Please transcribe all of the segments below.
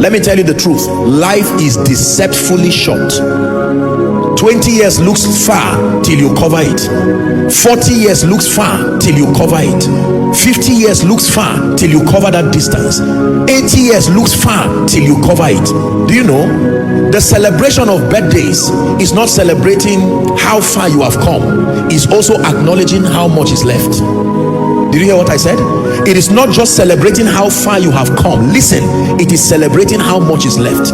Let me tell you the truth. Life is deceptively short. 20 years looks far till you cover it. 40 years looks far till you cover it. 50 years looks far till you cover that distance. 80 years looks far till you cover it. Do you know, the celebration of birthdays is not celebrating how far you have come, it's also acknowledging how much is left. Did you hear what I said? It is not just celebrating how far you have come. Listen, it is celebrating how much is left.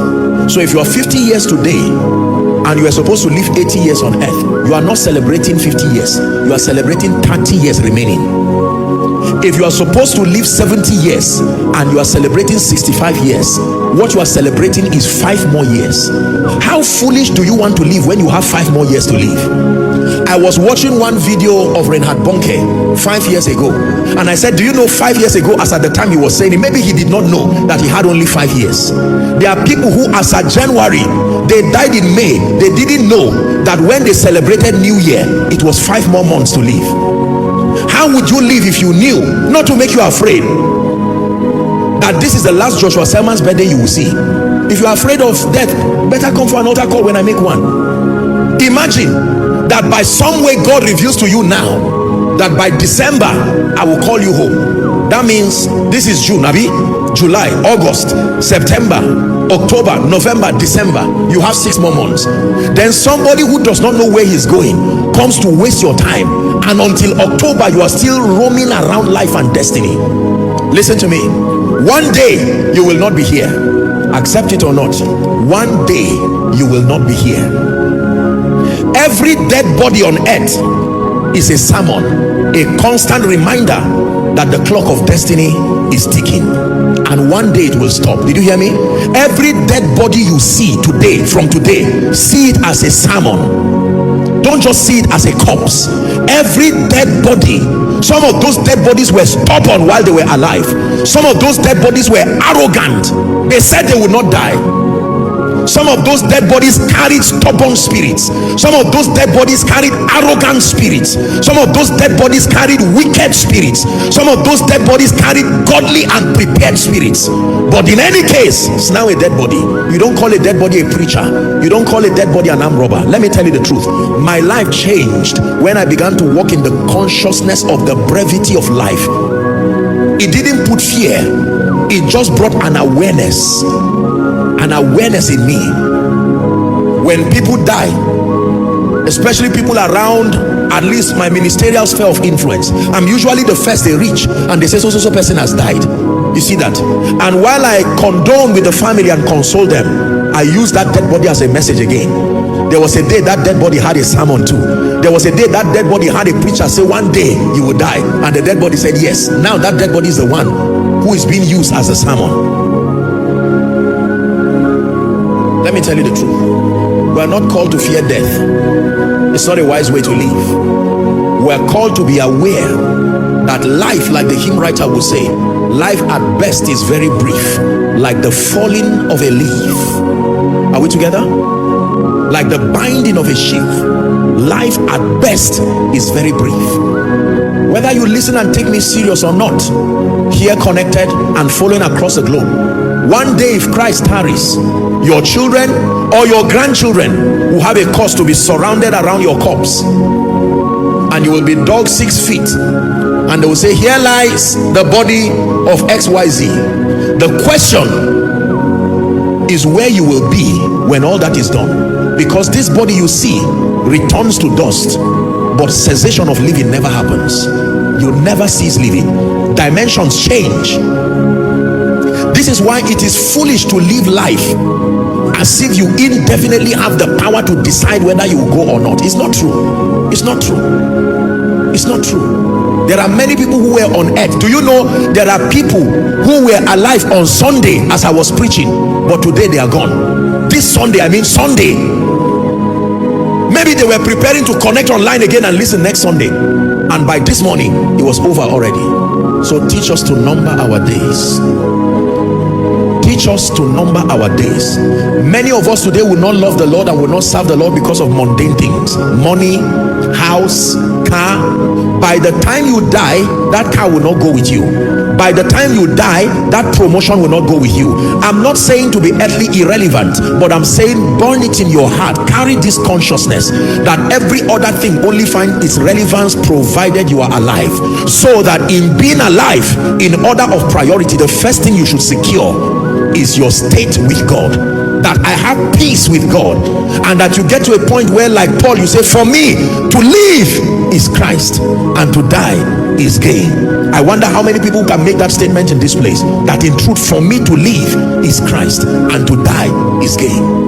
So if you are 50 years today and you are supposed to live 80 years on earth, you are not celebrating 50 years, you are celebrating 30 years remaining. If you are supposed to live 70 years and you are celebrating 65 years, what you are celebrating is 5 more years. How foolish do you want to live when you have 5 more years to live? I was watching one video of Reinhard Bonnke 5 years ago, and I said, do you know 5 years ago, as at the time he was saying it, maybe he did not know that he had only 5 years. There are people who, as at January, they died in May, they didn't know that when they celebrated New Year, it was 5 more months to live. How would you live if you knew, not to make you afraid, that this is the last Joshua Selman's birthday you will see? If you are afraid of death, better come for an altar call when I make one. Imagine that by some way God reveals to you now that by December I will call you home. That means this is June, Abi, July, August, September, October, November, December. You have 6 more months. Then somebody who does not know where he's going comes to waste your time, and until October you are still roaming around life and destiny. Listen to me. One day you will not be here. Accept it or not, one day you will not be here. Every dead body on earth is a sermon, a constant reminder that the clock of destiny is ticking, and one day it will stop. Did you hear me? Every dead body you see today, from today, see it as a sermon. Don't just see it as a corpse. Every dead body, some of those dead bodies were stubborn while they were alive. Some of those dead bodies were arrogant. They said they would not die. Some of those dead bodies carried stubborn spirits. Some of those dead bodies carried arrogant spirits. Some of those dead bodies carried wicked spirits. Some of those dead bodies carried godly and prepared spirits. But in any case, it's now a dead body. You don't call a dead body a preacher. You don't call a dead body an armed robber. Let me tell you the truth. My life changed when I began to walk in the consciousness of the brevity of life. It didn't put fear. It just brought an awareness in me. When people die, especially people around at least my ministerial sphere of influence, I'm usually the first they reach, and they say so person has died. You see that? And while I condone with the family and console them, I use that dead body as a message again. There was a day that dead body had a sermon too. There was a day that dead body had a preacher say one day you will die, and the dead body said yes. Now that dead body is the one who is being used as a sermon. Let me tell you the truth. We are not called to fear death. It's not a wise way to live. We are called to be aware that life, like the hymn writer will say, life at best is very brief, like the falling of a leaf. Are we together? Like the binding of a sheep. Life at best is very brief. Whether you listen and take me serious or not, here connected and following across the globe, one day if Christ tarries, your children or your grandchildren will have a cause to be surrounded around your corpse, and you will be dug 6 feet, and they will say, here lies the body of XYZ. The question is where you will be when all that is done, because this body you see returns to dust, but cessation of living never happens. You never cease living. Dimensions change. This is why it is foolish to live life as if you indefinitely have the power to decide whether you will go or not. It's not true. It's not true. It's not true. There are many people who were on earth. Do you know there are people who were alive on Sunday as I was preaching, but today they are gone? This Sunday, I mean Sunday. Maybe they were preparing to connect online again and listen next Sunday, and by this morning it was over already. So teach us to number our days. Teach us to number our days. Many of us today will not love the Lord and will not serve the Lord because of mundane things. Money, house, car. By the time you die, that car will not go with you. By the time you die, that promotion will not go with you. I'm not saying to be earthly irrelevant, but I'm saying burn it in your heart. Carry this consciousness that every other thing only find its relevance provided you are alive. So that in being alive, in order of priority, the first thing you should secure is your state with God. That I have peace with God, and that you get to a point where, like Paul, you say, for me to live is Christ and to die is gain. I wonder how many people can make that statement in this place, that in truth, for me to live is Christ and to die is gain.